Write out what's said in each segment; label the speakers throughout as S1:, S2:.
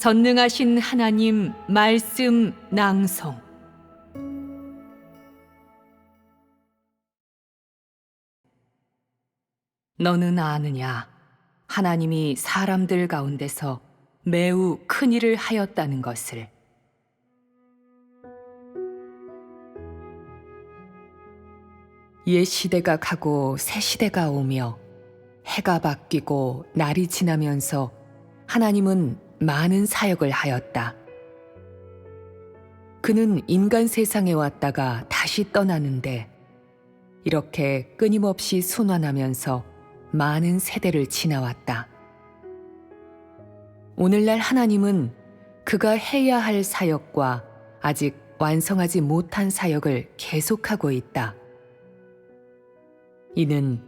S1: 전능하신 하나님 말씀 낭송. 너는 아느냐? 하나님이 사람들 가운데서 매우 큰 일을 하였다는 것을. 옛 시대가 가고 새 시대가 오며 해가 바뀌고 날이 지나면서 하나님은 많은 사역을 하였다. 그는 인간 세상에 왔다가 다시 떠나는데 이렇게 끊임없이 순환하면서 많은 세대를 지나왔다. 오늘날 하나님은 그가 해야 할 사역과 아직 완성하지 못한 사역을 계속하고 있다. 이는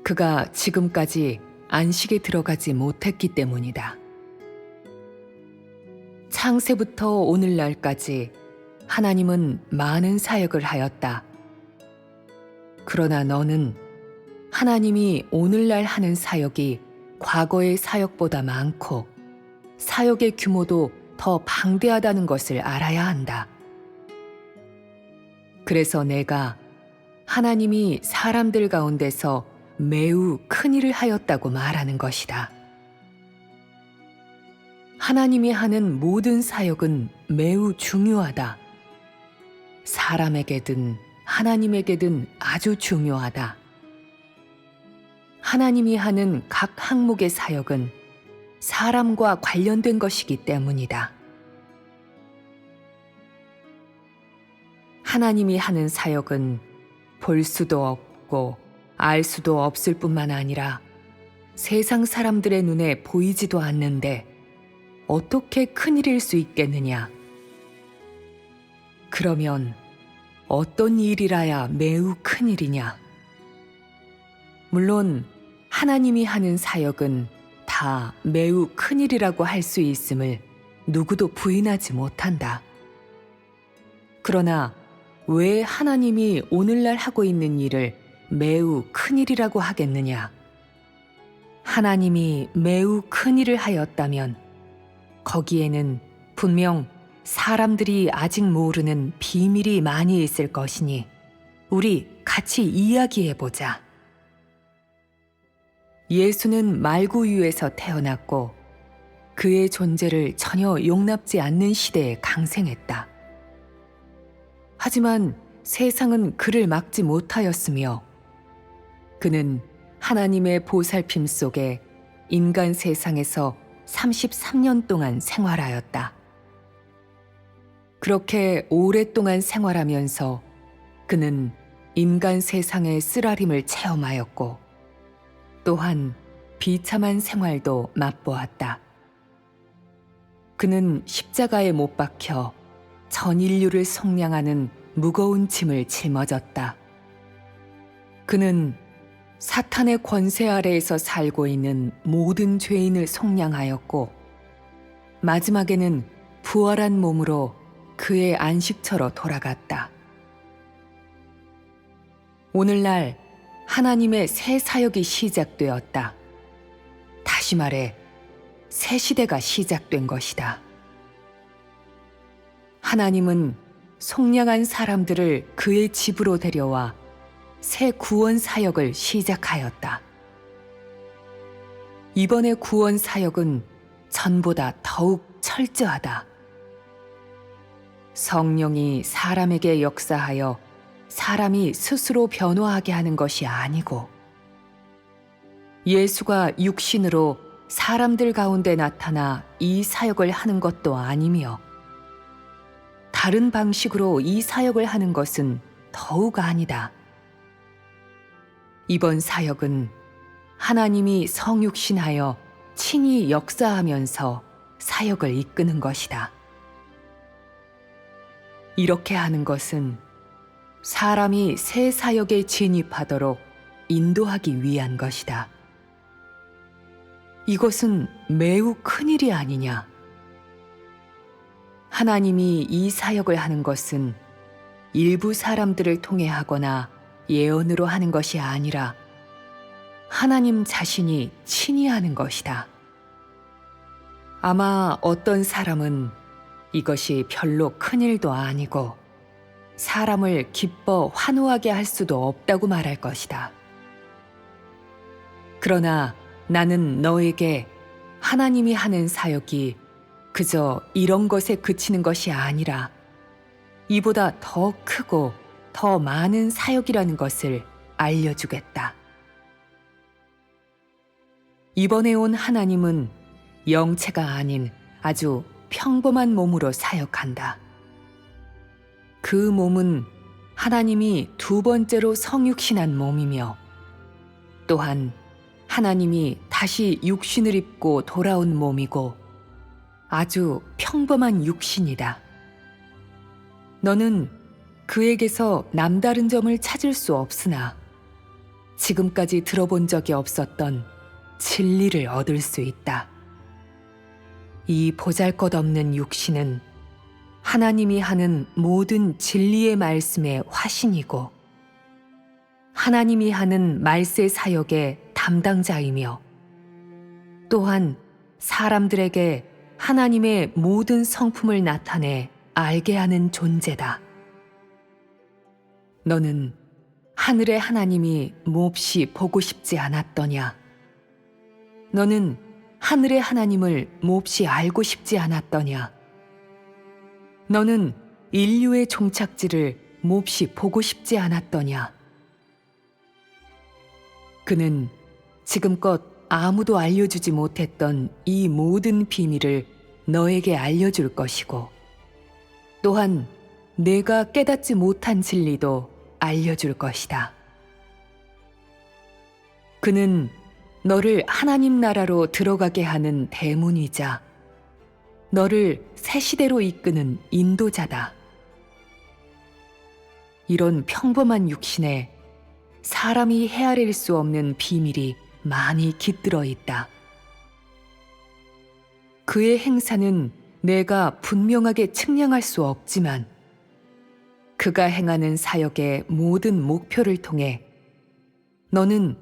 S1: 그가 지금까지 안식에 들어가지 못했기 때문이다. 창세부터 오늘날까지 하나님은 많은 사역을 하였다. 그러나 너는 하나님이 오늘날 하는 사역이 과거의 사역보다 많고 사역의 규모도 더 방대하다는 것을 알아야 한다. 그래서 내가 하나님이 사람들 가운데서 매우 큰 일을 하였다고 말하는 것이다. 하나님이 하는 모든 사역은 매우 중요하다. 사람에게든 하나님에게든 아주 중요하다. 하나님이 하는 각 항목의 사역은 사람과 관련된 것이기 때문이다. 하나님이 하는 사역은 볼 수도 없고 알 수도 없을 뿐만 아니라 세상 사람들의 눈에 보이지도 않는데 어떻게 큰일일 수 있겠느냐? 그러면 어떤 일이라야 매우 큰일이냐? 물론 하나님이 하는 사역은 다 매우 큰일이라고 할 수 있음을 누구도 부인하지 못한다. 그러나 왜 하나님이 오늘날 하고 있는 일을 매우 큰일이라고 하겠느냐? 하나님이 매우 큰일을 하였다면 거기에는 분명 사람들이 아직 모르는 비밀이 많이 있을 것이니 우리 같이 이야기해보자. 예수는 말구유에서 태어났고 그의 존재를 전혀 용납지 않는 시대에 강생했다. 하지만 세상은 그를 막지 못하였으며 그는 하나님의 보살핌 속에 인간 세상에서 33년 동안 생활하였다. 그렇게 오랫동안 생활하면서 그는 인간 세상의 쓰라림을 체험하였고 또한 비참한 생활도 맛보았다. 그는 십자가에 못 박혀 전 인류를 속량하는 무거운 짐을 짊어졌다. 그는 사탄의 권세 아래에서 살고 있는 모든 죄인을 속량하였고 마지막에는 부활한 몸으로 그의 안식처로 돌아갔다. 오늘날 하나님의 새 사역이 시작되었다. 다시 말해 새 시대가 시작된 것이다. 하나님은 속량한 사람들을 그의 집으로 데려와 새 구원 사역을 시작하였다. 이번의 구원 사역은 전보다 더욱 철저하다. 성령이 사람에게 역사하여 사람이 스스로 변화하게 하는 것이 아니고 예수가 육신으로 사람들 가운데 나타나 이 사역을 하는 것도 아니며 다른 방식으로 이 사역을 하는 것은 더욱 아니다. 이번 사역은 하나님이 성육신하여 친히 역사하면서 사역을 이끄는 것이다. 이렇게 하는 것은 사람이 새 사역에 진입하도록 인도하기 위한 것이다. 이것은 매우 큰일이 아니냐? 하나님이 이 사역을 하는 것은 일부 사람들을 통해 하거나 예언으로 하는 것이 아니라 하나님 자신이 친히 하는 것이다. 아마 어떤 사람은 이것이 별로 큰일도 아니고 사람을 기뻐 환호하게 할 수도 없다고 말할 것이다. 그러나 나는 너에게 하나님이 하는 사역이 그저 이런 것에 그치는 것이 아니라 이보다 더 크고 더 많은 사역이라는 것을 알려주겠다. 이번에 온 하나님은 영체가 아닌 아주 평범한 몸으로 사역한다. 그 몸은 하나님이 두 번째로 성육신한 몸이며 또한 하나님이 다시 육신을 입고 돌아온 몸이고 아주 평범한 육신이다. 너는 그에게서 남다른 점을 찾을 수 없으나 지금까지 들어본 적이 없었던 진리를 얻을 수 있다. 이 보잘것없는 육신은 하나님이 하는 모든 진리의 말씀의 화신이고 하나님이 하는 말세 사역의 담당자이며 또한 사람들에게 하나님의 모든 성품을 나타내 알게 하는 존재다. 너는 하늘의 하나님이 몹시 보고 싶지 않았더냐? 너는 하늘의 하나님을 몹시 알고 싶지 않았더냐? 너는 인류의 종착지를 몹시 보고 싶지 않았더냐? 그는 지금껏 아무도 알려주지 못했던 이 모든 비밀을 너에게 알려줄 것이고 또한 내가 깨닫지 못한 진리도 알려줄 것이다. 그는 너를 하나님 나라로 들어가게 하는 대문이자 너를 새 시대로 이끄는 인도자다. 이런 평범한 육신에 사람이 헤아릴 수 없는 비밀이 많이 깃들어 있다. 그의 행사는 내가 분명하게 측량할 수 없지만 그가 행하는 사역의 모든 목표를 통해 너는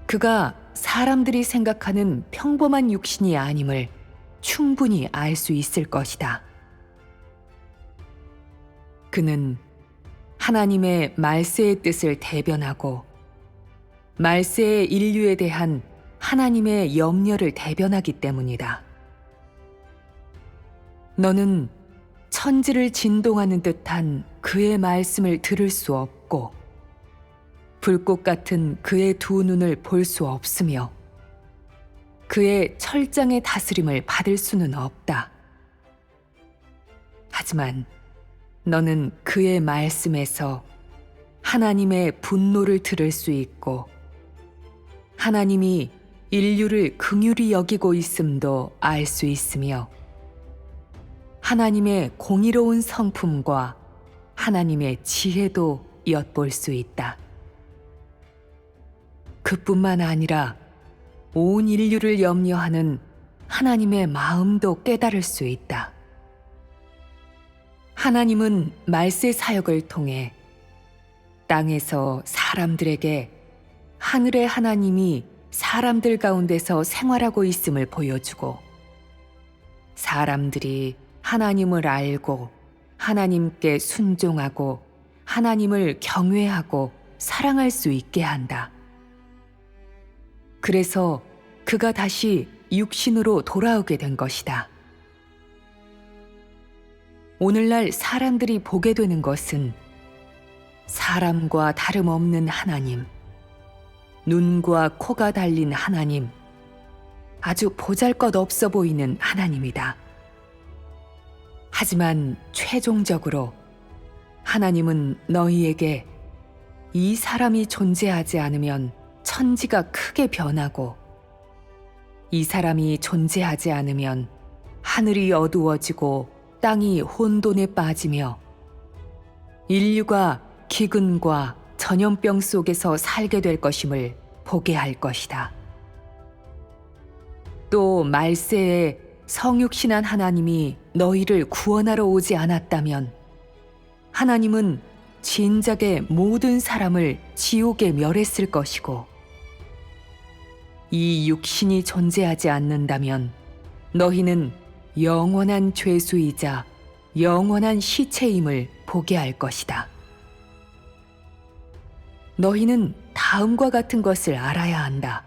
S1: 그가 사람들이 생각하는 평범한 육신이 아님을 충분히 알 수 있을 것이다. 그는 하나님의 말세의 뜻을 대변하고 말세의 인류에 대한 하나님의 염려를 대변하기 때문이다. 너는 천지를 진동하는 듯한 그의 말씀을 들을 수 없고 불꽃 같은 그의 두 눈을 볼 수 없으며 그의 철장의 다스림을 받을 수는 없다. 하지만 너는 그의 말씀에서 하나님의 분노를 들을 수 있고 하나님이 인류를 긍휼히 여기고 있음도 알 수 있으며 하나님의 공의로운 성품과 하나님의 지혜도 엿볼 수 있다. 그뿐만 아니라 온 인류를 염려하는 하나님의 마음도 깨달을 수 있다. 하나님은 말세 사역을 통해 땅에서 사람들에게 하늘의 하나님이 사람들 가운데서 생활하고 있음을 보여주고 사람들이 하나님을 알고 하나님께 순종하고 하나님을 경외하고 사랑할 수 있게 한다. 그래서 그가 다시 육신으로 돌아오게 된 것이다. 오늘날 사람들이 보게 되는 것은 사람과 다름없는 하나님, 눈과 코가 달린 하나님, 아주 보잘것없어 보이는 하나님이다. 하지만 최종적으로 하나님은 너희에게 이 사람이 존재하지 않으면 천지가 크게 변하고 이 사람이 존재하지 않으면 하늘이 어두워지고 땅이 혼돈에 빠지며 인류가 기근과 전염병 속에서 살게 될 것임을 보게 할 것이다. 또 말세에 성육신한 하나님이 너희를 구원하러 오지 않았다면 하나님은 진작에 모든 사람을 지옥에 멸했을 것이고 이 육신이 존재하지 않는다면 너희는 영원한 죄수이자 영원한 시체임을 보게 할 것이다. 너희는 다음과 같은 것을 알아야 한다.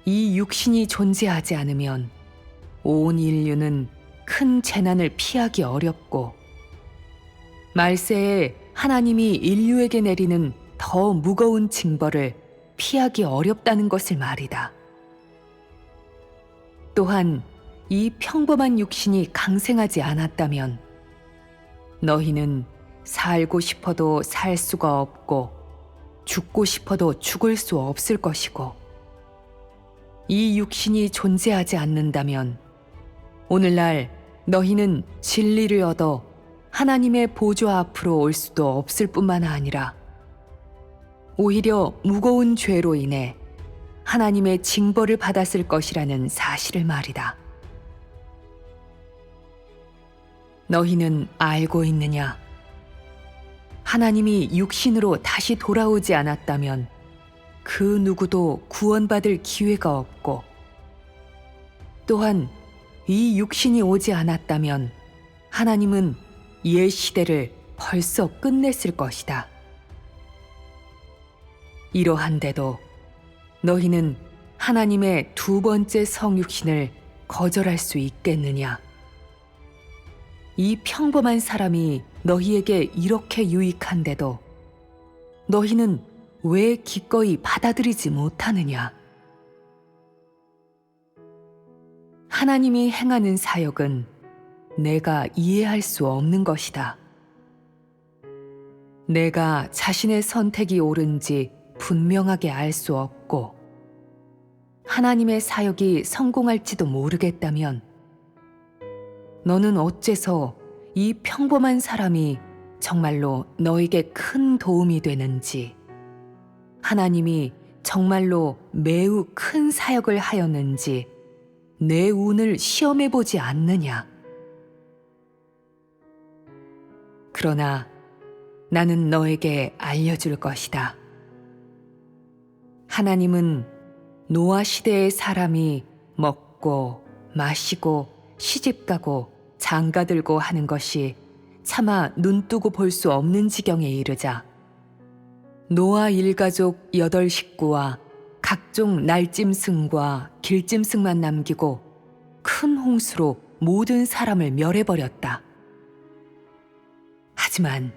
S1: 이 육신이 존재하지 않으면 온 인류는 큰 재난을 피하기 어렵고, 말세에 하나님이 인류에게 내리는 더 무거운 징벌을 피하기 어렵다는 것을 말이다. 또한 이 평범한 육신이 강생하지 않았다면 너희는 살고 싶어도 살 수가 없고 죽고 싶어도 죽을 수 없을 것이고, 이 육신이 존재하지 않는다면 오늘날 너희는 진리를 얻어 하나님의 보좌 앞으로 올 수도 없을 뿐만 아니라 오히려 무거운 죄로 인해 하나님의 징벌을 받았을 것이라는 사실을 말이다. 너희는 알고 있느냐? 하나님이 육신으로 다시 돌아오지 않았다면 그 누구도 구원받을 기회가 없고, 또한 이 육신이 오지 않았다면 하나님은 옛 시대를 벌써 끝냈을 것이다. 이러한데도 너희는 하나님의 두 번째 성육신을 거절할 수 있겠느냐? 이 평범한 사람이 너희에게 이렇게 유익한데도 너희는 왜 기꺼이 받아들이지 못하느냐? 하나님이 행하는 사역은 내가 이해할 수 없는 것이다. 내가 자신의 선택이 옳은지 분명하게 알 수 없고, 하나님의 사역이 성공할지도 모르겠다면 너는 어째서 이 평범한 사람이 정말로 너에게 큰 도움이 되는지, 하나님이 정말로 매우 큰 사역을 하였는지 내 운을 시험해 보지 않느냐? 그러나 나는 너에게 알려줄 것이다. 하나님은 노아 시대의 사람이 먹고 마시고 시집가고 장가들고 하는 것이 차마 눈뜨고 볼 수 없는 지경에 이르자 노아 일가족 8식구와 각종 날짐승과 길짐승만 남기고 큰 홍수로 모든 사람을 멸해버렸다. 하지만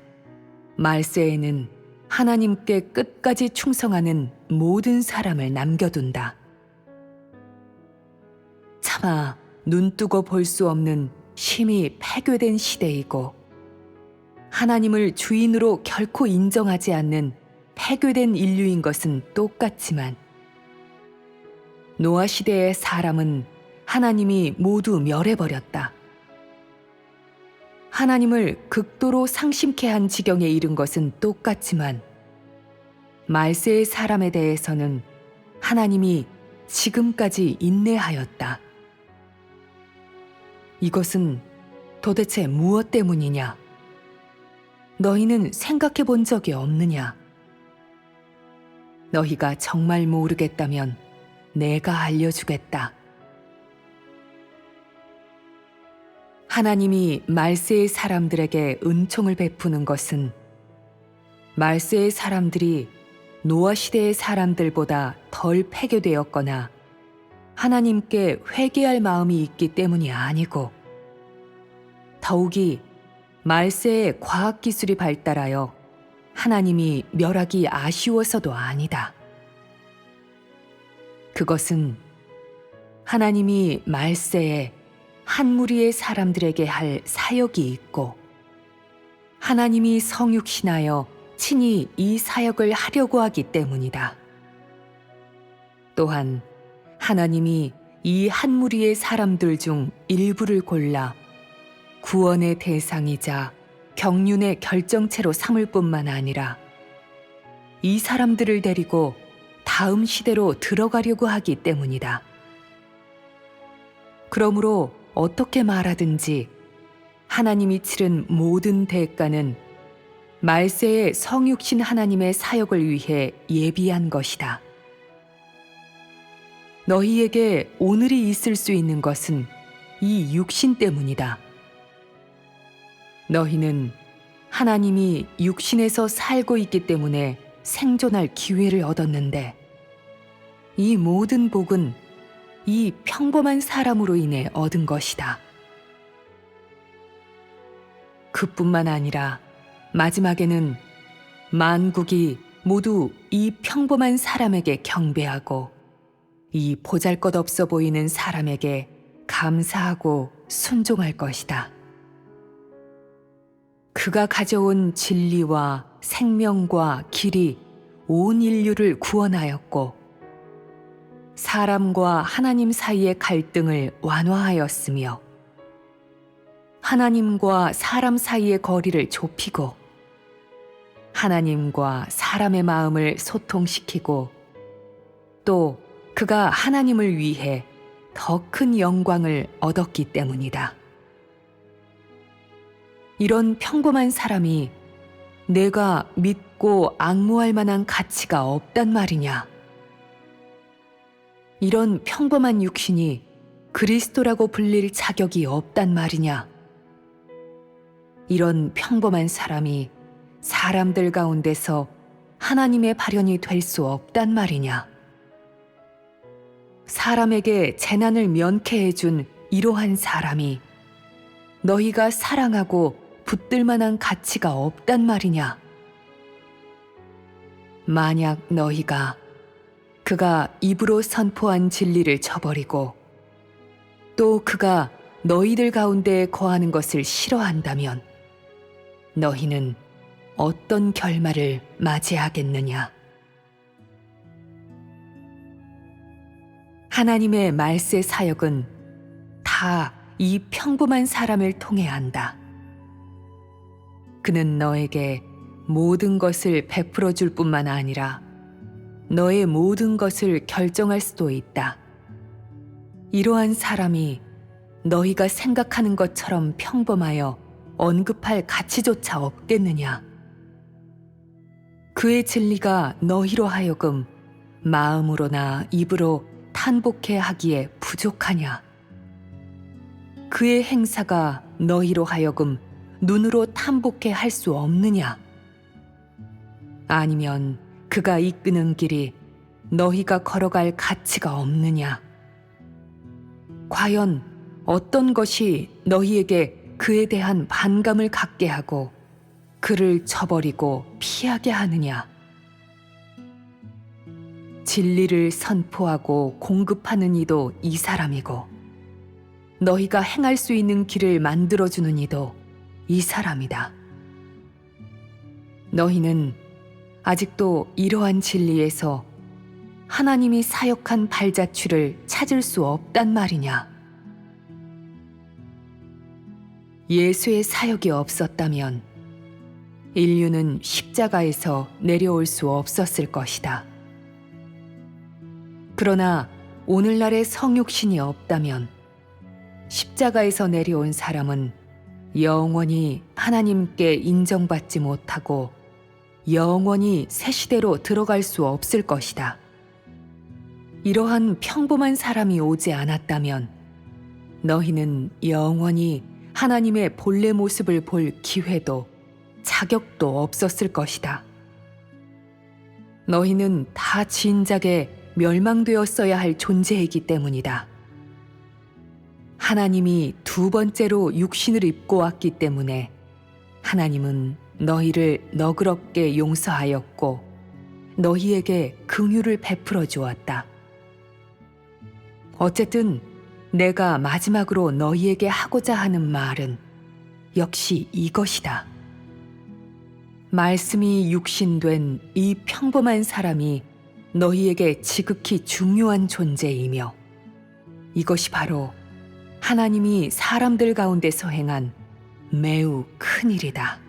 S1: 말세에는 하나님께 끝까지 충성하는 모든 사람을 남겨둔다. 차마 눈뜨고 볼 수 없는 심히 폐괴된 시대이고, 하나님을 주인으로 결코 인정하지 않는 폐괴된 인류인 것은 똑같지만, 노아 시대의 사람은 하나님이 모두 멸해버렸다. 하나님을 극도로 상심케 한 지경에 이른 것은 똑같지만, 말세의 사람에 대해서는 하나님이 지금까지 인내하였다. 이것은 도대체 무엇 때문이냐? 너희는 생각해 본 적이 없느냐? 너희가 정말 모르겠다면 내가 알려주겠다. 하나님이 말세의 사람들에게 은총을 베푸는 것은 말세의 사람들이 노아 시대의 사람들보다 덜 폐괴되었거나 하나님께 회개할 마음이 있기 때문이 아니고, 더욱이 말세의 과학기술이 발달하여 하나님이 멸하기 아쉬워서도 아니다. 그것은 하나님이 말세에 한 무리의 사람들에게 할 사역이 있고, 하나님이 성육신하여 친히 이 사역을 하려고 하기 때문이다. 또한 하나님이 이 한 무리의 사람들 중 일부를 골라 구원의 대상이자 경륜의 결정체로 삼을 뿐만 아니라 이 사람들을 데리고 다음 시대로 들어가려고 하기 때문이다. 그러므로 어떻게 말하든지 하나님이 치른 모든 대가는 말세의 성육신 하나님의 사역을 위해 예비한 것이다. 너희에게 오늘이 있을 수 있는 것은 이 육신 때문이다. 너희는 하나님이 육신에서 살고 있기 때문에 생존할 기회를 얻었는데 이 모든 복은 이 평범한 사람으로 인해 얻은 것이다. 그뿐만 아니라 마지막에는 만국이 모두 이 평범한 사람에게 경배하고 이 보잘것없어 보이는 사람에게 감사하고 순종할 것이다. 그가 가져온 진리와 생명과 길이 온 인류를 구원하였고 사람과 하나님 사이의 갈등을 완화하였으며 하나님과 사람 사이의 거리를 좁히고 하나님과 사람의 마음을 소통시키고 또 그가 하나님을 위해 더 큰 영광을 얻었기 때문이다. 이런 평범한 사람이 내가 믿고 앙모할 만한 가치가 없단 말이냐? 이런 평범한 육신이 그리스도라고 불릴 자격이 없단 말이냐? 이런 평범한 사람이 사람들 가운데서 하나님의 발현이 될 수 없단 말이냐? 사람에게 재난을 면케해 준 이러한 사람이 너희가 사랑하고 붙들 만한 가치가 없단 말이냐? 만약 너희가 그가 입으로 선포한 진리를 저버리고 또 그가 너희들 가운데 거하는 것을 싫어한다면 너희는 어떤 결말을 맞이하겠느냐? 하나님의 말세 사역은 다 이 평범한 사람을 통해 한다. 그는 너에게 모든 것을 베풀어 줄 뿐만 아니라 너의 모든 것을 결정할 수도 있다. 이러한 사람이 너희가 생각하는 것처럼 평범하여 언급할 가치조차 없겠느냐? 그의 진리가 너희로 하여금 마음으로나 입으로 탄복해 하기에 부족하냐? 그의 행사가 너희로 하여금 눈으로 탐복해 할 수 없느냐? 아니면 그가 이끄는 길이 너희가 걸어갈 가치가 없느냐? 과연 어떤 것이 너희에게 그에 대한 반감을 갖게 하고 그를 저버리고 피하게 하느냐? 진리를 선포하고 공급하는 이도 이 사람이고 너희가 행할 수 있는 길을 만들어주는 이도 이 사람이다. 너희는 아직도 이러한 진리에서 하나님이 사역한 발자취를 찾을 수 없단 말이냐? 예수의 사역이 없었다면 인류는 십자가에서 내려올 수 없었을 것이다. 그러나 오늘날의 성육신이 없다면 십자가에서 내려온 사람은 영원히 하나님께 인정받지 못하고 영원히 새 시대로 들어갈 수 없을 것이다. 이러한 평범한 사람이 오지 않았다면 너희는 영원히 하나님의 본래 모습을 볼 기회도 자격도 없었을 것이다. 너희는 다 진작에 멸망되었어야 할 존재이기 때문이다. 하나님이 두 번째로 육신을 입고 왔기 때문에 하나님은 너희를 너그럽게 용서하였고 너희에게 긍휼을 베풀어 주었다. 어쨌든 내가 마지막으로 너희에게 하고자 하는 말은 역시 이것이다. 말씀이 육신된 이 평범한 사람이 너희에게 지극히 중요한 존재이며 이것이 바로 하나님이 사람들 가운데서 행한 매우 큰 일이다.